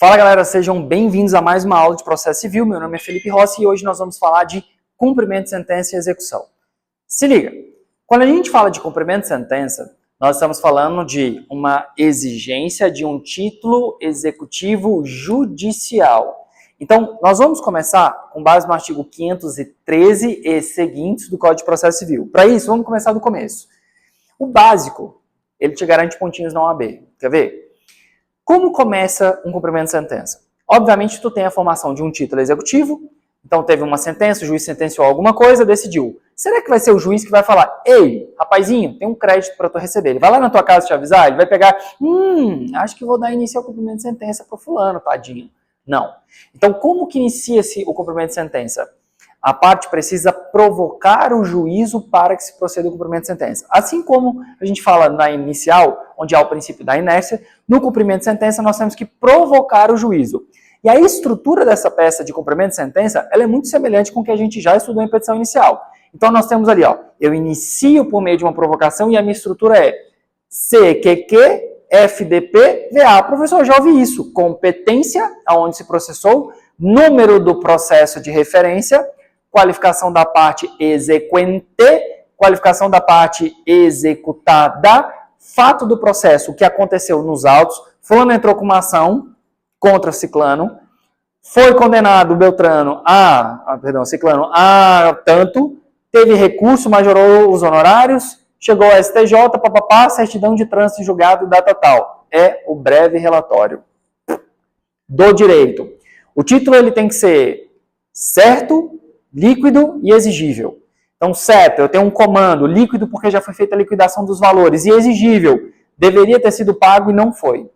Fala galera, sejam bem-vindos a mais uma aula de processo civil. Meu nome é Felipe Rossi e hoje nós vamos falar de cumprimento de sentença e execução. Se liga, quando a gente fala de cumprimento de sentença, nós estamos falando de uma exigência de um título executivo judicial. Então, nós vamos começar com base no artigo 513 e seguintes do Código de Processo Civil. Para isso, vamos começar do começo. O básico, ele te garante pontinhos na OAB. Quer ver? Como começa um cumprimento de sentença? Obviamente, tu tem a formação de um título executivo, então teve uma sentença, o juiz sentenciou alguma coisa, decidiu. Será que vai ser o juiz que vai falar, ei, rapazinho, tem um crédito para tu receber? Ele vai lá na tua casa te avisar, ele vai pegar, acho que vou dar início ao cumprimento de sentença para fulano, tadinho. Não. Então, como que inicia-se o cumprimento de sentença? A parte precisa provocar o juízo para que se proceda o cumprimento de sentença. Assim como a gente fala na inicial, onde há o princípio da inércia, no cumprimento de sentença nós temos que provocar o juízo. E a estrutura dessa peça de cumprimento de sentença, ela é muito semelhante com o que a gente já estudou em petição inicial. Então nós temos ali, eu inicio por meio de uma provocação e a minha estrutura é CQQ, FDP, VA. Professor, já ouvi isso. Competência, aonde se processou, número do processo de referência, qualificação da parte exequente, qualificação da parte executada, fato do processo, o que aconteceu nos autos, fulano entrou com uma ação contra ciclano, foi condenado Beltrano ciclano a tanto, teve recurso, majorou os honorários, chegou ao STJ, certidão de trânsito julgado, data tal. É o breve relatório do direito. O título ele tem que ser certo, líquido e exigível. Então, certo, eu tenho um comando, líquido porque já foi feita a liquidação dos valores, e exigível, deveria ter sido pago e não foi.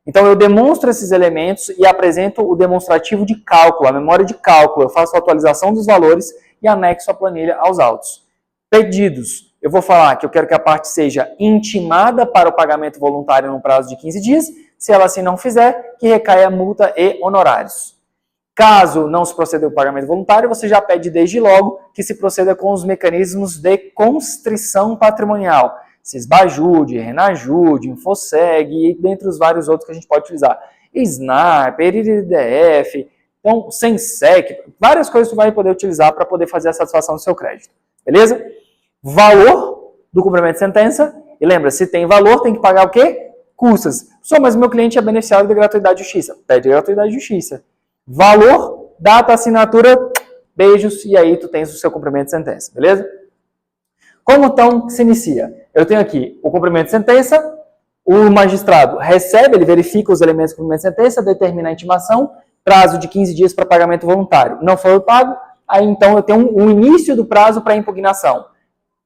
Então, eu demonstro esses elementos e apresento o demonstrativo de cálculo, a memória de cálculo, eu faço a atualização dos valores e anexo a planilha aos autos. Pedidos, eu vou falar que eu quero que a parte seja intimada para o pagamento voluntário no prazo de 15 dias, se ela assim não fizer, que recaia multa e honorários. Caso não se proceda com o pagamento voluntário, você já pede desde logo que se proceda com os mecanismos de constrição patrimonial. Sisbajude, Renajude, Infoseg e dentre os vários outros que a gente pode utilizar. Sniper, IRDF, então, Sensec, várias coisas que você vai poder utilizar para poder fazer a satisfação do seu crédito. Beleza? Valor do cumprimento de sentença. E lembra, se tem valor, tem que pagar o quê? Custas. Só, mas meu cliente é beneficiário da gratuidade de justiça. Pede a gratuidade de justiça. Valor, data, assinatura, beijos, e aí tu tens o seu cumprimento de sentença, beleza? Como então se inicia? Eu tenho aqui o cumprimento de sentença, o magistrado recebe, ele verifica os elementos do cumprimento de sentença, determina a intimação, prazo de 15 dias para pagamento voluntário. Não foi pago, aí então eu tenho o início do prazo para impugnação.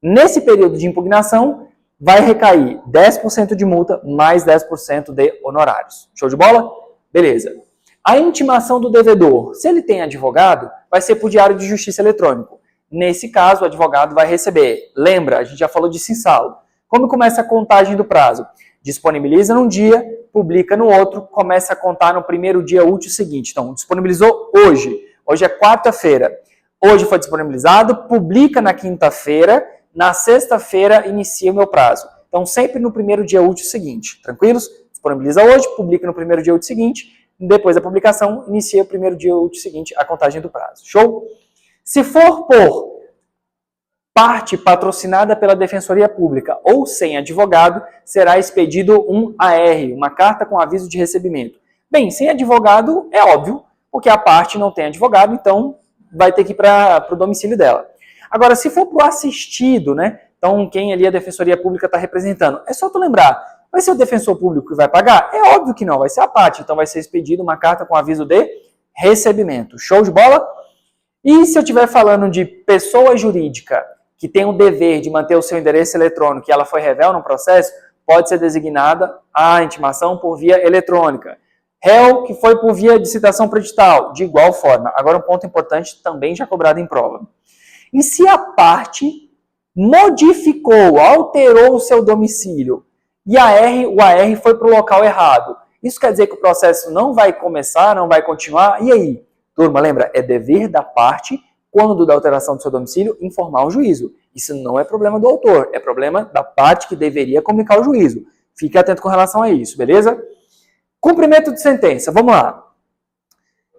Nesse período de impugnação, vai recair 10% de multa mais 10% de honorários. Show de bola? Beleza. A intimação do devedor, se ele tem advogado, vai ser por diário de justiça eletrônico. Nesse caso, o advogado vai receber. Lembra, a gente já falou de sinsalo. Como começa a contagem do prazo? Disponibiliza num dia, publica no outro, começa a contar no primeiro dia útil seguinte. Então, disponibilizou hoje. Hoje é quarta-feira. Hoje foi disponibilizado, publica na quinta-feira, na sexta-feira inicia o meu prazo. Então, sempre no primeiro dia útil seguinte. Tranquilos? Disponibiliza hoje, publica no primeiro dia útil seguinte. Depois da publicação, inicia o primeiro dia útil seguinte a contagem do prazo. Show? Se for por parte patrocinada pela Defensoria Pública ou sem advogado, será expedido um AR, uma carta com aviso de recebimento. Bem, sem advogado é óbvio, porque a parte não tem advogado, então vai ter que ir para o domicílio dela. Agora, se for para o assistido, né? Então, quem ali a Defensoria Pública está representando, é só tu lembrar. Vai ser o defensor público que vai pagar? É óbvio que não, vai ser a parte. Então vai ser expedida uma carta com aviso de recebimento. Show de bola? E se eu estiver falando de pessoa jurídica que tem o dever de manter o seu endereço eletrônico e ela foi réu no processo, pode ser designada a intimação por via eletrônica. Réu que foi por via de citação predital, de igual forma. Agora um ponto importante também já cobrado em prova. E se a parte modificou, alterou o seu domicílio, e o AR foi para o local errado. Isso quer dizer que o processo não vai começar, não vai continuar? E aí? Turma, lembra, é dever da parte, quando da alteração do seu domicílio, informar o juízo. Isso não é problema do autor, é problema da parte que deveria comunicar o juízo. Fique atento com relação a isso, beleza? Cumprimento de sentença, vamos lá.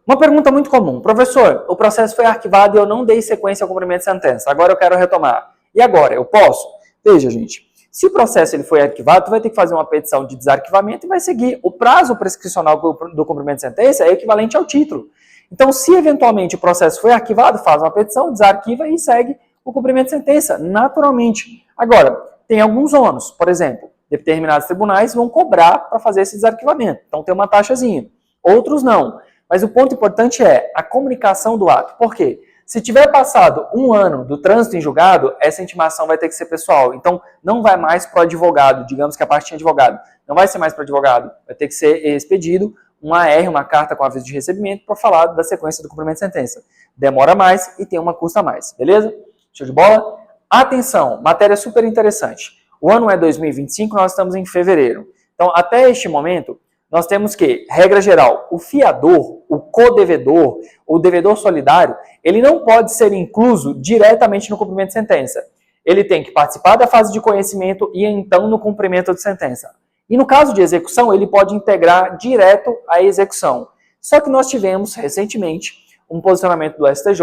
Uma pergunta muito comum. Professor, o processo foi arquivado e eu não dei sequência ao cumprimento de sentença. Agora eu quero retomar. E agora? Eu posso? Veja, gente. Se o processo ele foi arquivado, tu vai ter que fazer uma petição de desarquivamento e vai seguir. O prazo prescricional do cumprimento de sentença é equivalente ao título. Então, se eventualmente o processo foi arquivado, faz uma petição, desarquiva e segue o cumprimento de sentença, naturalmente. Agora, tem alguns ônus. Por exemplo, determinados tribunais vão cobrar para fazer esse desarquivamento. Então, tem uma taxazinha. Outros não. Mas o ponto importante é a comunicação do ato. Por quê? Se tiver passado 1 ano do trânsito em julgado, essa intimação vai ter que ser pessoal. Então, não vai mais para o advogado, digamos que a parte tinha advogado. Não vai ser mais para o advogado. Vai ter que ser expedido um AR, uma carta com aviso de recebimento, para falar da sequência do cumprimento de sentença. Demora mais e tem uma custa mais. Beleza? Show de bola? Atenção, matéria super interessante. O ano é 2025, nós estamos em fevereiro. Então, até este momento, nós temos que, regra geral, o fiador, o codevedor, o devedor solidário, ele não pode ser incluso diretamente no cumprimento de sentença. Ele tem que participar da fase de conhecimento e então no cumprimento de sentença. E no caso de execução, ele pode integrar direto à execução. Só que nós tivemos, recentemente, um posicionamento do STJ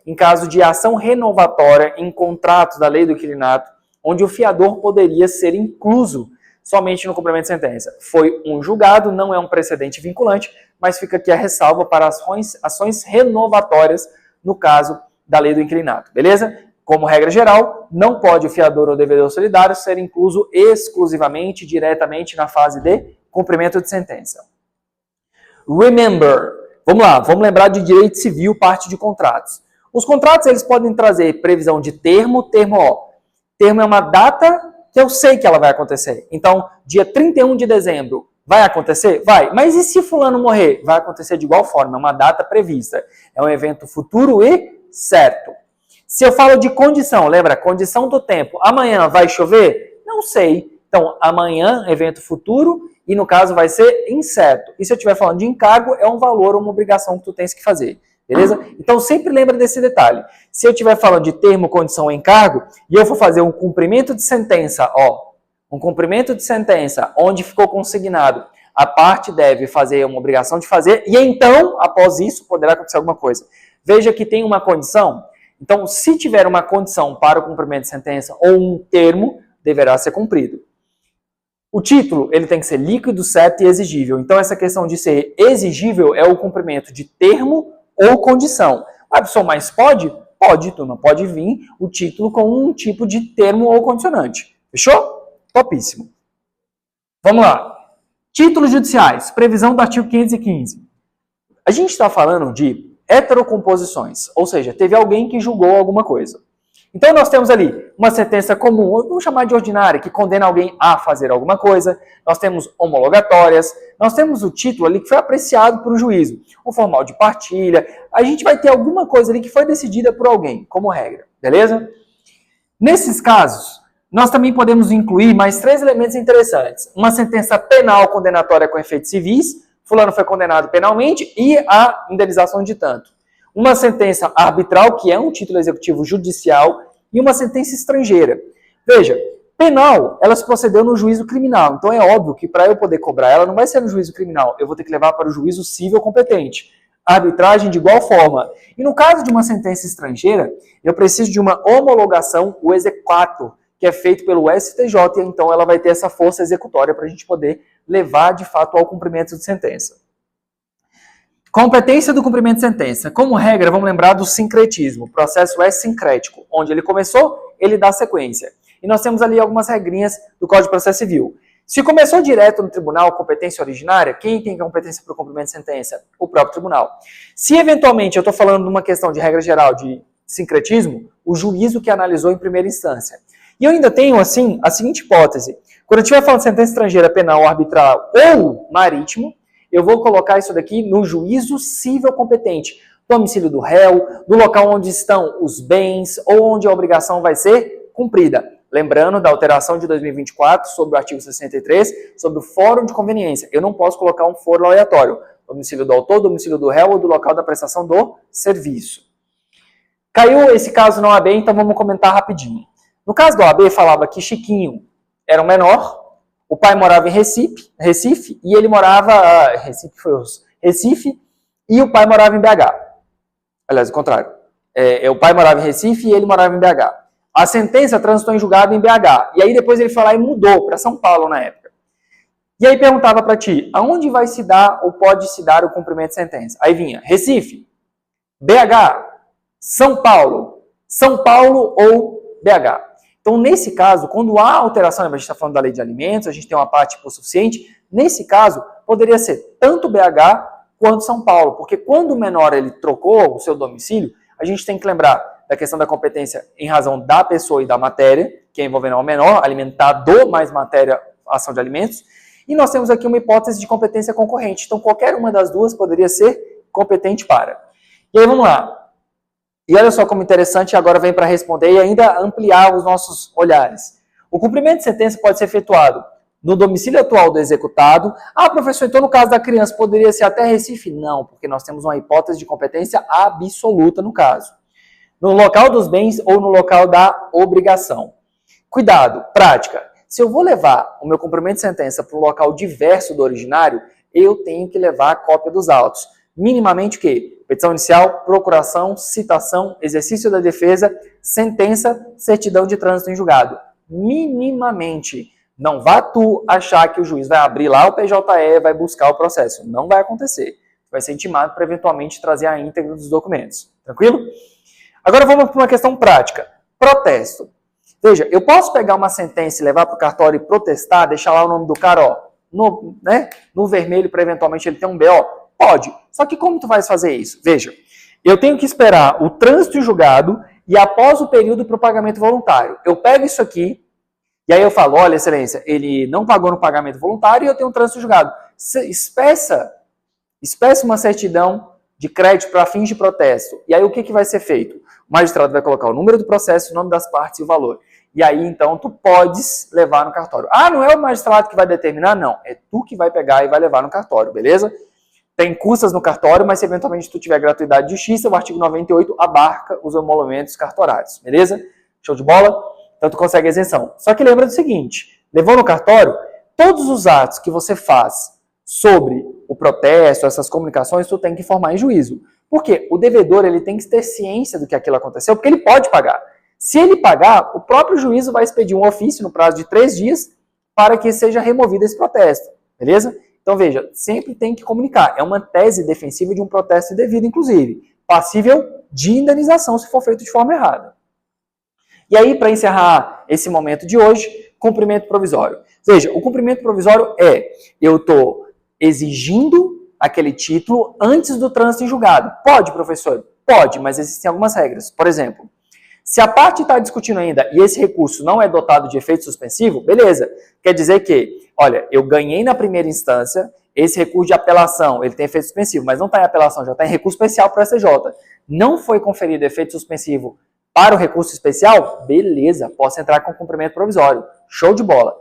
em caso de ação renovatória em contratos da lei do inquilinato, onde o fiador poderia ser incluso somente no cumprimento de sentença. Foi um julgado, não é um precedente vinculante, mas fica aqui a ressalva para ações renovatórias no caso da lei do inquilinato, beleza? Como regra geral, não pode o fiador ou devedor solidário ser incluso exclusivamente, diretamente na fase de cumprimento de sentença. Remember, vamos lá, vamos lembrar de direito civil, parte de contratos. Os contratos eles podem trazer previsão de termo é uma data que eu sei que ela vai acontecer. Então, dia 31 de dezembro, vai acontecer? Vai. Mas e se fulano morrer? Vai acontecer de igual forma, é uma data prevista. É um evento futuro e certo. Se eu falo de condição, lembra? Condição do tempo. Amanhã vai chover? Não sei. Então, amanhã, evento futuro, e no caso vai ser incerto. E se eu estiver falando de encargo, é um valor ou uma obrigação que tu tens que fazer. Beleza? Então, sempre lembra desse detalhe. Se eu estiver falando de termo, condição ou encargo, e eu for fazer um cumprimento de sentença, um cumprimento de sentença, onde ficou consignado, a parte deve fazer uma obrigação de fazer, e então, após isso, poderá acontecer alguma coisa. Veja que tem uma condição. Então, se tiver uma condição para o cumprimento de sentença ou um termo, deverá ser cumprido. O título, ele tem que ser líquido, certo e exigível. Então, essa questão de ser exigível é o cumprimento de termo ou condição. Abson, mas pode? Pode, turma. Pode vir o título com um tipo de termo ou condicionante. Fechou? Topíssimo. Vamos lá. Títulos judiciais. Previsão do artigo 515. A gente está falando de heterocomposições, ou seja, teve alguém que julgou alguma coisa. Então nós temos ali uma sentença comum, vamos chamar de ordinária, que condena alguém a fazer alguma coisa. Nós temos homologatórias, nós temos o título ali que foi apreciado por um juízo, um formal de partilha. A gente vai ter alguma coisa ali que foi decidida por alguém, como regra, beleza? Nesses casos, nós também podemos incluir mais 3 elementos interessantes. Uma sentença penal condenatória com efeitos civis, fulano foi condenado penalmente, e a indenização de tanto. Uma sentença arbitral, que é um título executivo judicial, e uma sentença estrangeira. Veja, penal, ela se procedeu no juízo criminal. Então é óbvio que para eu poder cobrar ela, não vai ser no juízo criminal. Eu vou ter que levar para o juízo civil competente. A arbitragem de igual forma. E no caso de uma sentença estrangeira, eu preciso de uma homologação, o exequatur, que é feito pelo STJ, e então ela vai ter essa força executória para a gente poder levar de fato ao cumprimento de sentença. Competência do cumprimento de sentença. Como regra, vamos lembrar do sincretismo. O processo é sincrético. Onde ele começou, ele dá sequência. E nós temos ali algumas regrinhas do Código de Processo Civil. Se começou direto no tribunal, competência originária, quem tem competência para o cumprimento de sentença? O próprio tribunal. Se eventualmente eu estou falando de uma questão de regra geral de sincretismo, o juízo que analisou em primeira instância. E eu ainda tenho, assim, a seguinte hipótese. Quando eu estiver falando de sentença estrangeira, penal, arbitral ou marítimo, eu vou colocar isso daqui no juízo civil competente. Domicílio do réu, do local onde estão os bens ou onde a obrigação vai ser cumprida. Lembrando da alteração de 2024 sobre o artigo 63, sobre o fórum de conveniência. Eu não posso colocar um foro aleatório. Domicílio do autor, domicílio do réu ou do local da prestação do serviço. Caiu esse caso na OAB, então vamos comentar rapidinho. No caso da OAB, falava que Chiquinho era um menor, o pai morava em Recife, e ele morava... Recife, e o pai morava em BH. Aliás, o contrário. O pai morava em Recife e ele morava em BH. A sentença transitou em julgado em BH. E aí depois ele foi lá e mudou para São Paulo na época. E aí perguntava para ti, aonde vai se dar ou pode se dar o cumprimento de sentença? Aí vinha Recife, BH, São Paulo ou BH. Então, nesse caso, quando há alteração, a gente está falando da lei de alimentos, a gente tem uma parte suficiente, nesse caso, poderia ser tanto BH quanto São Paulo, porque quando o menor ele trocou o seu domicílio, a gente tem que lembrar da questão da competência em razão da pessoa e da matéria, que é envolvendo ao menor, alimentador mais matéria, ação de alimentos, e nós temos aqui uma hipótese de competência concorrente. Então, qualquer uma das duas poderia ser competente para. E aí, vamos lá. E olha só como interessante, agora vem para responder e ainda ampliar os nossos olhares. O cumprimento de sentença pode ser efetuado no domicílio atual do executado. Ah, professor, então no caso da criança poderia ser até Recife? Não, porque nós temos uma hipótese de competência absoluta no caso. No local dos bens ou no local da obrigação. Cuidado, prática. Se eu vou levar o meu cumprimento de sentença para um local diverso do originário, eu tenho que levar a cópia dos autos. Minimamente o quê? Petição inicial, procuração, citação, exercício da defesa, sentença, certidão de trânsito em julgado. Minimamente. Não vá tu achar que o juiz vai abrir lá o PJE e vai buscar o processo. Não vai acontecer. Vai ser intimado para eventualmente trazer a íntegra dos documentos. Tranquilo? Agora vamos para uma questão prática. Protesto. Veja, eu posso pegar uma sentença e levar para o cartório e protestar, deixar lá o nome do cara, ó, no vermelho para eventualmente ele ter um BO? Pode. Só que como tu vais fazer isso? Veja, eu tenho que esperar o trânsito julgado e após o período para o pagamento voluntário. Eu pego isso aqui e aí eu falo, olha, excelência, ele não pagou no pagamento voluntário e eu tenho um trânsito julgado. Espeça uma certidão de crédito para fins de protesto. E aí o que vai ser feito? O magistrado vai colocar o número do processo, o nome das partes e o valor. E aí, então, tu podes levar no cartório. Ah, não é o magistrado que vai determinar? Não. É tu que vai pegar e vai levar no cartório, beleza? Tem custas no cartório, mas se eventualmente tu tiver gratuidade de justiça, o artigo 98 abarca os emolumentos cartorários, beleza? Show de bola? Então tu consegue isenção. Só que lembra do seguinte, levou no cartório, todos os atos que você faz sobre o protesto, essas comunicações, tu tem que informar em juízo. Por quê? O devedor ele tem que ter ciência do que aquilo aconteceu, porque ele pode pagar. Se ele pagar, o próprio juízo vai expedir um ofício no prazo de 3 dias para que seja removido esse protesto, beleza? Então veja, sempre tem que comunicar. É uma tese defensiva de um protesto indevido, inclusive, passível de indenização se for feito de forma errada. E aí, para encerrar esse momento de hoje, cumprimento provisório. Veja, o cumprimento provisório eu estou exigindo aquele título antes do trânsito em julgado. Pode, professor? Pode, mas existem algumas regras. Por exemplo, se a parte está discutindo ainda e esse recurso não é dotado de efeito suspensivo, beleza. Quer dizer que, olha, eu ganhei na primeira instância, esse recurso de apelação, ele tem efeito suspensivo, mas não está em apelação, já está em recurso especial para o STJ. Não foi conferido efeito suspensivo para o recurso especial? Beleza, posso entrar com cumprimento provisório. Show de bola.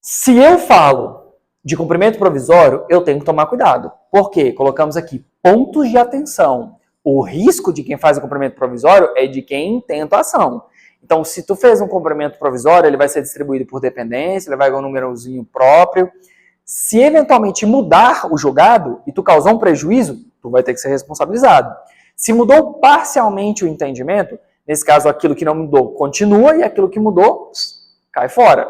Se eu falo de cumprimento provisório, eu tenho que tomar cuidado. Por quê? Colocamos aqui pontos de atenção. O risco de quem faz o cumprimento provisório é de quem intenta a ação. Então, se tu fez um cumprimento provisório, ele vai ser distribuído por dependência, ele vai ganhar um númerozinho próprio. Se eventualmente mudar o julgado e tu causar um prejuízo, tu vai ter que ser responsabilizado. Se mudou parcialmente o entendimento, nesse caso aquilo que não mudou continua e aquilo que mudou cai fora.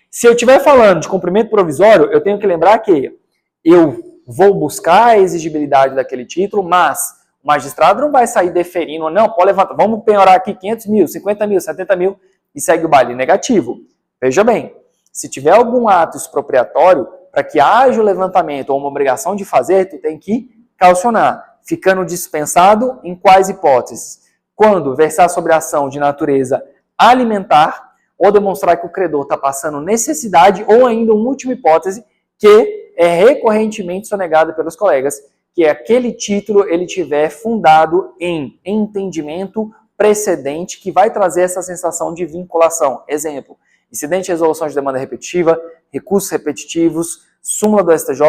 Se eu estiver falando de cumprimento provisório, eu tenho que lembrar que eu vou buscar a exigibilidade daquele título, mas o magistrado não vai sair deferindo, não, pode levantar, vamos penhorar aqui 500 mil, 50 mil, 70 mil e segue o baile negativo. Veja bem, se tiver algum ato expropriatório, para que haja o levantamento ou uma obrigação de fazer, tu tem que caucionar. Ficando dispensado em quais hipóteses? Quando versar sobre ação de natureza alimentar ou demonstrar que o credor está passando necessidade ou ainda uma última hipótese que é recorrentemente sonegada pelos colegas, que é aquele título ele tiver fundado em entendimento precedente que vai trazer essa sensação de vinculação. Exemplo, incidente de resolução de demanda repetitiva, recursos repetitivos, súmula do STJ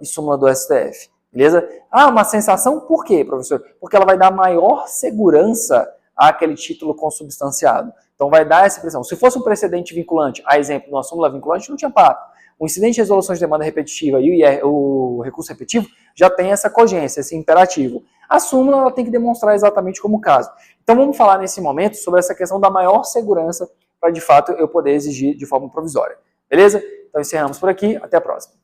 e súmula do STF. Beleza? Ah, uma sensação por quê, professor? Porque ela vai dar maior segurança àquele título consubstanciado. Então vai dar essa impressão. Se fosse um precedente vinculante, a exemplo de uma súmula vinculante, não tinha papo. O incidente de resolução de demanda repetitiva e o recurso repetitivo já tem essa cogência, esse imperativo. A súmula ela tem que demonstrar exatamente como o caso. Então vamos falar nesse momento sobre essa questão da maior segurança para de fato eu poder exigir de forma provisória. Beleza? Então encerramos por aqui, até a próxima.